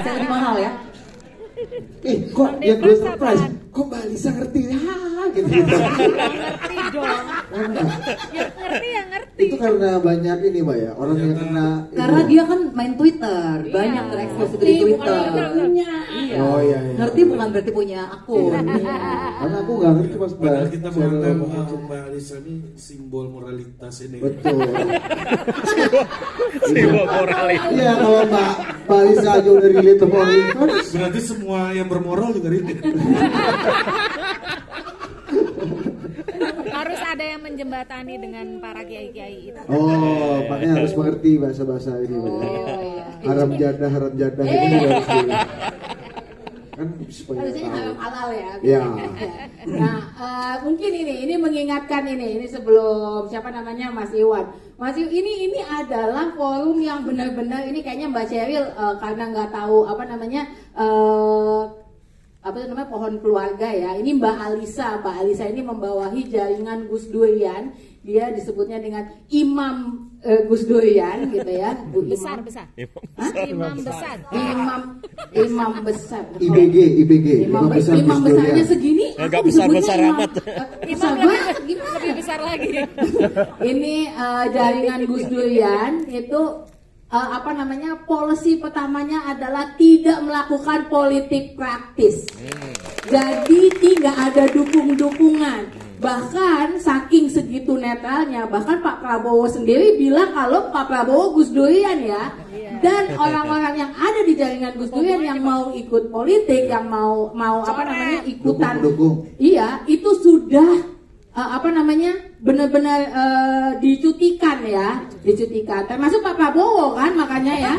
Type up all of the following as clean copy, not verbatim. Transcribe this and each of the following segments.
Saya lebih mahal ya. Kok yang gue surprise, kok Mbak Alisa ngerti ya gitu. Ngerti dong. Ya ngerti. Itu karena banyak ini Mbak ya, orang yang kena. Karena dia kan main Twitter, banyak terekspos di Twitter. Iya. Oh iya. Ngerti bukan berarti punya akun. Karena aku nggak ngerti Mas Mbak. Padahal kita menganggap Mbak Alisa ini simbol moralitas ini. Betul. Simbol moralitas. Iya, kalau Mbak Alisa aja udah relate sama moralitas. Berarti semua yang bermoral juga relate. Harus ada yang menjembatani dengan para kiai-kiai itu. Oh, makanya harus mengerti bahasa-bahasa ini Mbak. Haram jadah ini harus di. Kan supaya harusnya halal halal ya. Ya. Nah, mungkin ini mengingatkan ini sebelum siapa namanya Mas Iwan. Mas Iwan ini adalah forum yang benar-benar ini kayaknya Mbak Cheryl karena nggak tahu apa namanya pohon keluarga ya. Ini Mbak Alisa ini membawahi jaringan Gus Durian. Dia disebutnya dengan Imam Gus Durian gitu ya. Besar. Imam besar. Imam besar. IBG. Imam besarnya segini. Enggak besar-besar amat. Lebih besar lagi. Ini jaringan Gus Durian itu policy pertamanya adalah tidak melakukan politik praktis. Jadi tidak ada dukung-dukungan. Bahkan saking segitu netralnya, bahkan Pak Prabowo sendiri bilang kalau Pak Prabowo Gus Durian ya. Dan orang-orang yang ada di jaringan Gus Durian yang mau ikut politik, yang mau ikutan, iya itu sudah benar-benar dicutikan ya, termasuk Pak Prabowo kan, makanya ya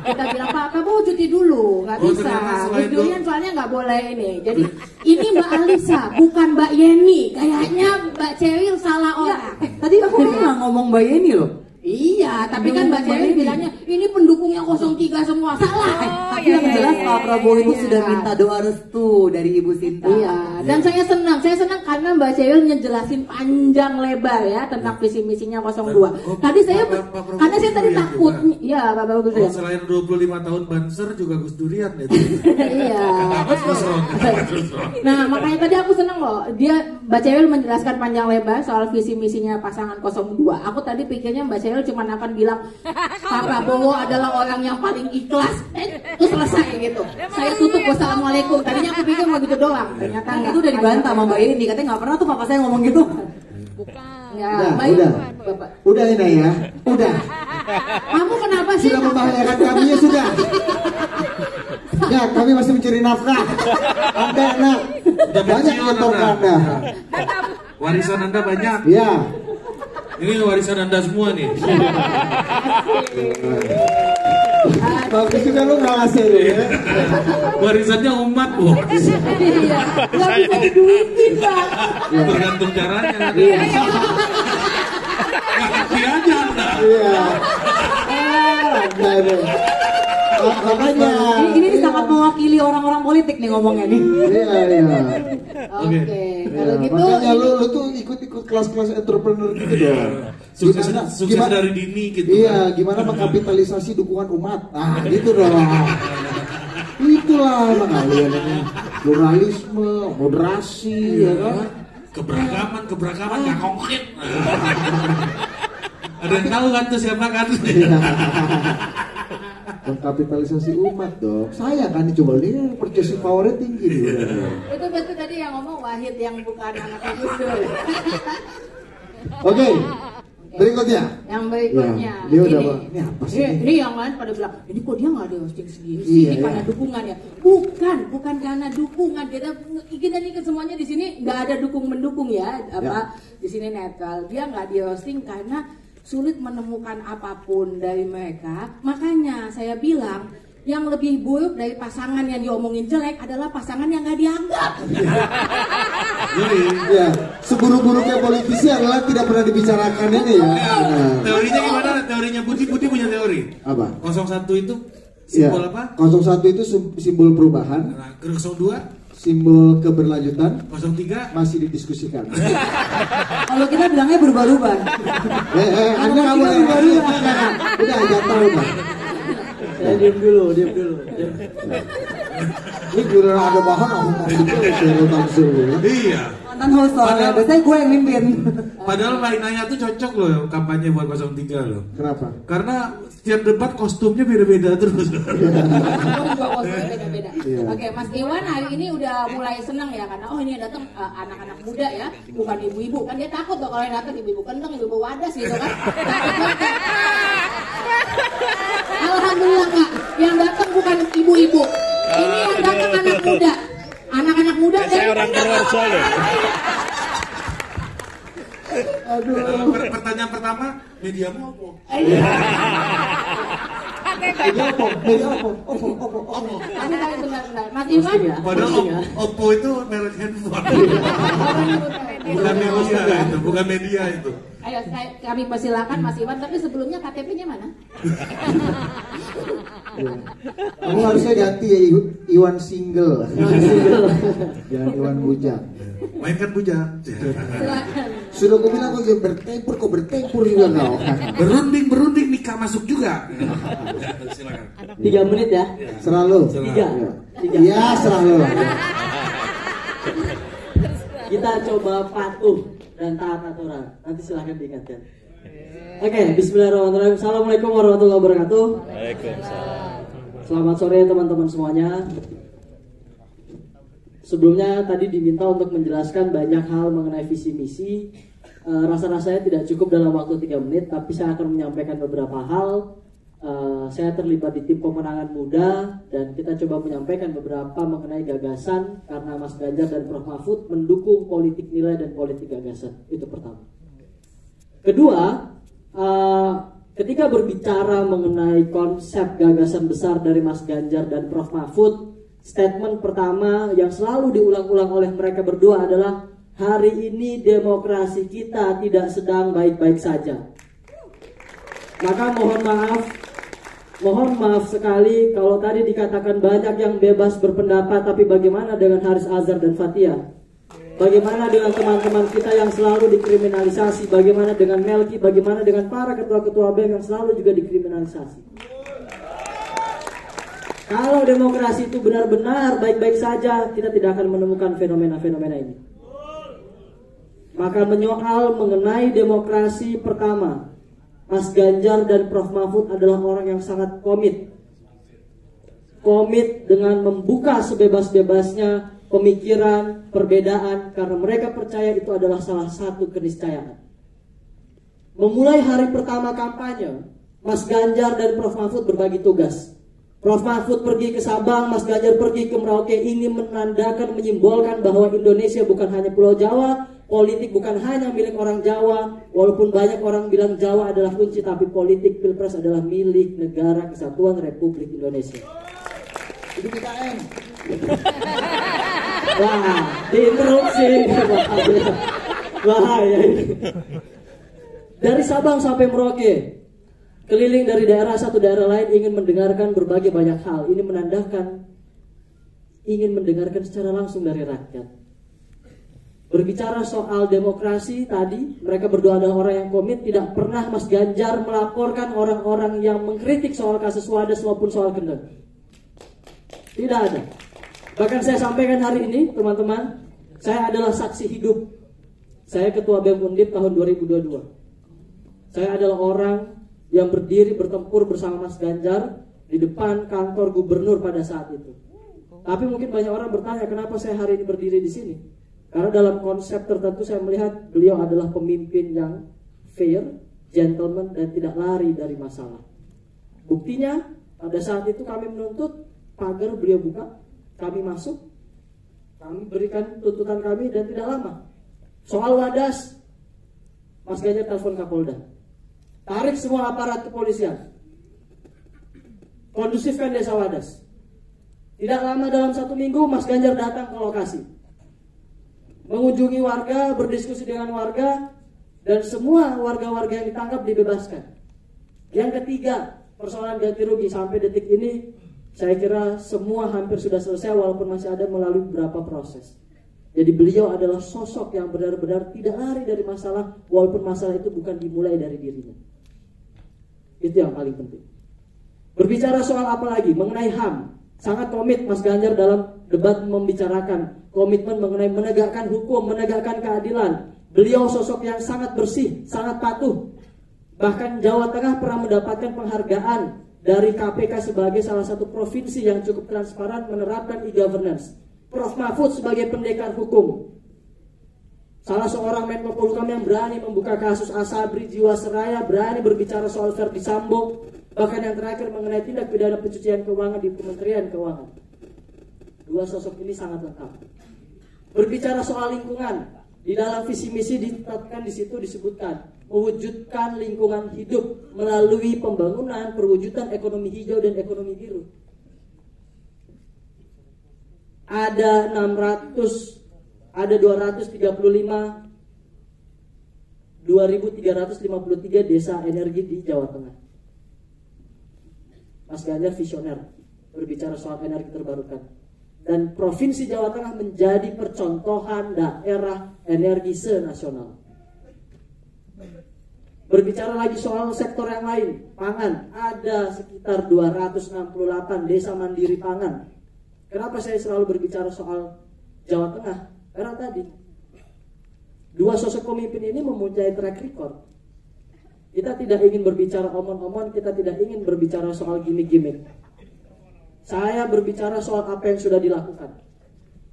kita bilang Pak Prabowo cuti dulu, nggak bisa. Gus Durian soalnya nggak boleh ini. Jadi ini Mbak Alisa, bukan Mbak Yeni. Kayaknya Mbak Cheryl salah orang. Tadi aku nggak ngomong Mbak Yeni loh. Iya, tapi kan Mbak Cheryl bilangnya ini pendukungnya 03 semua, salah. Tapi yang jelas Pak Prabowo itu sudah minta doa restu dari Ibu Sinta. Iya, dan saya senang karena Mbak Cheryl ngejelasin panjang lebar ya tentang visi misinya 02. Tadi saya karena saya tadi takut, ya Pak Prabowo Gus. Selain 25 tahun Banser juga Gus Durian ya. Iya. Nah, makanya tadi aku senang loh, Mbak Cheryl menjelaskan panjang lebar soal visi misinya pasangan 02. Aku tadi pikirnya Mbak Cheryl cuma akan bilang Pak Prabowo adalah orang yang paling ikhlas, terus selesai gitu. Saya tutup wassalamualaikum. Tadinya aku pikir mau gitu doang. Ternyata enggak. Itu udah dibantah sama Mbak Yeni, katanya nggak pernah tuh papa saya ngomong gitu. Bukan. Ya, udah ini ya, udah. Kamu kenapa sih? Sudah membahayakan kami ya sudah. Ya, kami masih mencari nafkah. Anda enak. Banyak motor Anda. Warisan Anda banyak. Ya. Ini warisan Anda semua nih. Bagus juga lu nggak ngasih lu ya. Warisannya umat bos. Iya. Nggak bisa duitin Pak. Tergantung caranya. Iya. Ngerti aja Anda. Iya. Makanya ini sangat mewakili orang-orang politik nih ngomongnya nih. Iya. Oke. Kalau gitu makanya lu tuh ikut kelas-kelas entrepreneur gitu dong. Sukses dari dini gitu. Iya, gimana mengkapitalisasi dukungan umat. Nah, gitu dong. Itulah makanya ini pluralisme, moderasi ya kan. Keberagaman nggak konkret. Ada yang tahu kan tuh siapa kan? Mengkapitalisasi umat dong. Saya kan coba lihat purchasing powernya tinggi nih. Itu betul tadi yang ngomong Wahid yang bukan anak Gus Dur. Oke. Berikutnya. Yang berikutnya. Ya, dia udah ini apa sih? Ini yang lain pada bilang, ini kok dia nggak ada hosting sendiri sih? Iya, Ini karena dukungan ya? Bukan karena dukungan. Kita nih semuanya di sini nggak ada dukung mendukung ya. Di sini netral. Dia nggak di hosting karena sulit menemukan apapun dari mereka. Makanya saya bilang yang lebih buruk dari pasangan yang diomongin jelek adalah pasangan yang nggak dianggap. Jadi ya, seburuk-buruknya politisi adalah tidak pernah dibicarakan ini ya. Teorinya gimana? Teorinya Budi punya teori. Apa? 01 itu simbol apa? 01 itu simbol perubahan. Nah, 02 simbol keberlanjutan. 03 masih didiskusikan. Kalau kita bilangnya berubah-ubah. Anda nggak boleh berubah-ubah. Udah jatuh udah. Diam dulu. Ini giliran ada bahan aku mau bikin langsung ya. Iya. Mantan host soalnya, biasanya gue yang mimpin. Padahal Mbak Inaya tuh cocok loh kampanye buat 03 loh. Kenapa? Karena setiap debat kostumnya beda-beda terus. Juga kostumnya beda-beda. Oke, Mas Iwan hari ini udah mulai senang ya karena ini datang anak-anak muda ya, bukan ibu-ibu. Kan dia takut loh kalau yang datang ibu-ibu kendeng, ibu-ibu wadas gitu kan. Alhamdulillah Kak, yang datang bukan ibu-ibu. Ini yang datang anak muda. Anak-anak muda Saya orang Purworejo loh. Aduh. Pertanyaan pertama, mediamu apa? Media apa? Bentar. Mas Iwan, Padahal Oppo itu merek handphone. Bukan media itu, bukan media itu. ayo kami persilakan Mas Iwan, tapi sebelumnya KTP-nya mana? Kamu harusnya ganti ya Iwan single. Jangan Iwan bujang. Mainkan bujang. Silakan. Sudah aku bilang kok bertempur juga kau. Berunding nikah masuk juga. Silakan. 3 menit ya. Selalu. 3. Iya selalu. Kita coba patuh dan taat aturan. Nanti silahkan diingatkan. Oke, bismillahirrahmanirrahim. Assalamualaikum warahmatullahi wabarakatuh. Waalaikumsalam. Selamat sore teman-teman semuanya. Sebelumnya tadi diminta untuk menjelaskan banyak hal mengenai visi misi. Rasa-rasanya tidak cukup dalam waktu 3 menit, tapi saya akan menyampaikan beberapa hal. Saya terlibat di tim pemenangan muda dan kita coba menyampaikan beberapa mengenai gagasan karena Mas Ganjar dan Prof Mahfud mendukung politik nilai dan politik gagasan. Itu pertama. Kedua, ketika berbicara mengenai konsep gagasan besar dari Mas Ganjar dan Prof Mahfud, statement pertama yang selalu diulang-ulang oleh mereka berdua adalah hari ini demokrasi kita tidak sedang baik-baik saja. Maka mohon maaf sekali kalau tadi dikatakan banyak yang bebas berpendapat, tapi bagaimana dengan Haris Azhar dan Fathia? Bagaimana dengan teman-teman kita yang selalu dikriminalisasi? Bagaimana dengan Melki? Bagaimana dengan para ketua-ketua BEM yang selalu juga dikriminalisasi? Kalau demokrasi itu benar-benar baik-baik saja, kita tidak akan menemukan fenomena-fenomena ini. Maka menyoal mengenai demokrasi, pertama, Mas Ganjar dan Prof Mahfud adalah orang yang sangat komit dengan membuka sebebas-bebasnya pemikiran, perbedaan, karena mereka percaya itu adalah salah satu keniscayaan. Memulai hari pertama kampanye, Mas Ganjar dan Prof Mahfud berbagi tugas. Prof Mahfud pergi ke Sabang, Mas Ganjar pergi ke Merauke, ingin menandakan, menyimbolkan bahwa Indonesia bukan hanya Pulau Jawa, politik bukan hanya milik orang Jawa, walaupun banyak orang bilang Jawa adalah kunci, tapi politik Pilpres adalah milik Negara Kesatuan Republik Indonesia. Itu PKM. Wah, diinterupsi. Bahaya ini. Dari Sabang sampai Merauke, keliling dari daerah satu daerah lain, ingin mendengarkan berbagai banyak hal. Ini menandakan ingin mendengarkan secara langsung dari rakyat. Berbicara soal demokrasi tadi, mereka berdua adalah orang yang komit. Tidak pernah Mas Ganjar melaporkan orang-orang yang mengkritik soal kasus Wadas maupun soal Kendeng. Tidak ada. Bahkan saya sampaikan hari ini, teman-teman, saya adalah saksi hidup. Saya ketua BEM Undip tahun 2022. Saya adalah orang yang berdiri bertempur bersama Mas Ganjar di depan kantor gubernur pada saat itu. Tapi mungkin banyak orang bertanya, kenapa saya hari ini berdiri di sini? Karena dalam konsep tertentu saya melihat beliau adalah pemimpin yang fair, gentleman, dan tidak lari dari masalah. Buktinya, pada saat itu kami menuntut, pagar beliau buka, kami masuk, kami berikan tuntutan kami, dan tidak lama. Soal Wadas, Mas Ganjar telepon Kapolda. Tarik semua aparat kepolisian. Kondusifkan desa Wadas. Tidak lama dalam 1 minggu, Mas Ganjar datang ke lokasi. Mengunjungi warga, berdiskusi dengan warga, dan semua warga-warga yang ditangkap dibebaskan. Yang ketiga, persoalan ganti rugi. Sampai detik ini, saya kira semua hampir sudah selesai, walaupun masih ada melalui beberapa proses. Jadi beliau adalah sosok yang benar-benar tidak lari dari masalah, walaupun masalah itu bukan dimulai dari dirinya. Itu yang paling penting. Berbicara soal apa lagi? Mengenai HAM. Sangat komit Mas Ganjar dalam debat membicarakan komitmen mengenai menegakkan hukum, menegakkan keadilan. Beliau sosok yang sangat bersih, sangat patuh. Bahkan Jawa Tengah pernah mendapatkan penghargaan dari KPK sebagai salah satu provinsi yang cukup transparan menerapkan e-governance. Prof. Mahfud sebagai pendekar hukum, salah seorang Menko Polhukam yang berani membuka kasus Asabri, Jiwasraya, berani berbicara soal Verdi Sambo, bahkan yang terakhir mengenai tindak pidana pencucian keuangan di Kementerian Keuangan. Dua sosok ini sangat lengkap. Berbicara soal lingkungan, di dalam visi misi ditetapkan di situ disebutkan mewujudkan lingkungan hidup melalui pembangunan perwujudan ekonomi hijau dan ekonomi biru. Ada 2.353 desa energi di Jawa Tengah. Mas Ganjar visioner berbicara soal energi terbarukan. Dan Provinsi Jawa Tengah menjadi percontohan daerah energi senasional. Berbicara lagi soal sektor yang lain, pangan, ada sekitar 268 desa mandiri pangan. Kenapa saya selalu berbicara soal Jawa Tengah? Karena tadi dua sosok pemimpin ini mempunyai track record. Kita tidak ingin berbicara omong-omong, kita tidak ingin berbicara soal gimmick-gimmick. Saya berbicara soal apa yang sudah dilakukan.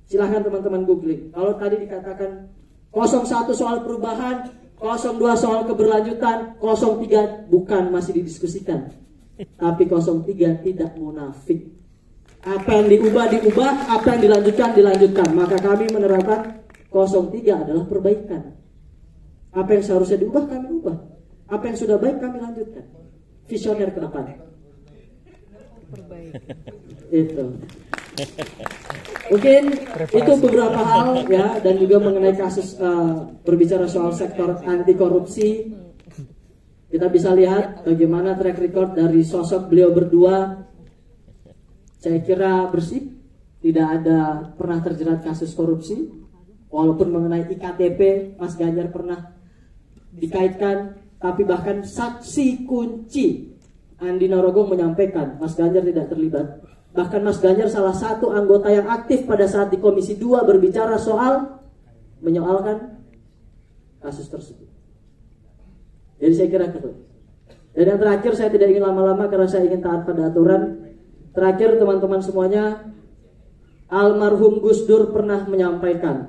Silahkan teman-teman googling. Kalau tadi dikatakan 01 soal perubahan, 02 soal keberlanjutan, 03 bukan masih didiskusikan. Tapi 03 tidak munafik. Apa yang diubah, apa yang dilanjutkan. Maka kami menerapkan 03 adalah perbaikan. Apa yang seharusnya diubah, kami ubah. Apa yang sudah baik, kami lanjutkan. Visioner ke depan. Itu. Mungkin itu beberapa hal ya, dan juga mengenai kasus berbicara soal sektor anti korupsi. Kita bisa lihat bagaimana track record dari sosok beliau berdua. Saya kira bersih, tidak ada pernah terjerat kasus korupsi. Walaupun mengenai IKTP Mas Ganjar pernah dikaitkan, tapi bahkan saksi kunci Andi Narogong menyampaikan Mas Ganjar tidak terlibat. Bahkan Mas Ganjar salah satu anggota yang aktif pada saat di Komisi 2 berbicara soal menyoalkan kasus tersebut. Jadi saya kira itu. Dan yang terakhir, saya tidak ingin lama-lama karena saya ingin taat pada aturan. Terakhir teman-teman semuanya, almarhum Gus Dur pernah menyampaikan,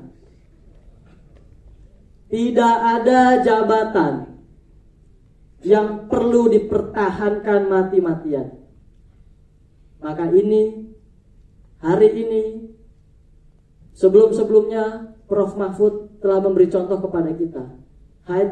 tidak ada jabatan yang perlu dipertahankan mati-matian. Maka hari ini, sebelum-sebelumnya Prof. Mahfud telah memberi contoh kepada kita.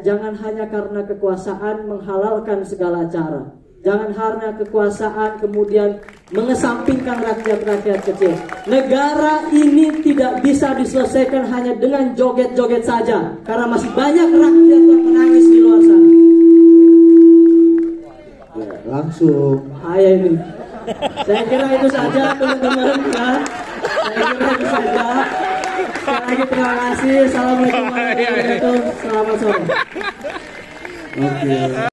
Jangan hanya karena kekuasaan menghalalkan segala cara. Jangan karena kekuasaan kemudian mengesampingkan rakyat-rakyat kecil. Negara ini tidak bisa diselesaikan hanya dengan joget-joget saja. Karena masih banyak rakyat yang menangis di luar sana. Ya, langsung. Ini. Saya kira itu saja teman-teman ya. Saya kira itu saja. Sekali lagi terima kasih. Assalamualaikum warahmatullahi wabarakatuh. Selamat sore. Oke.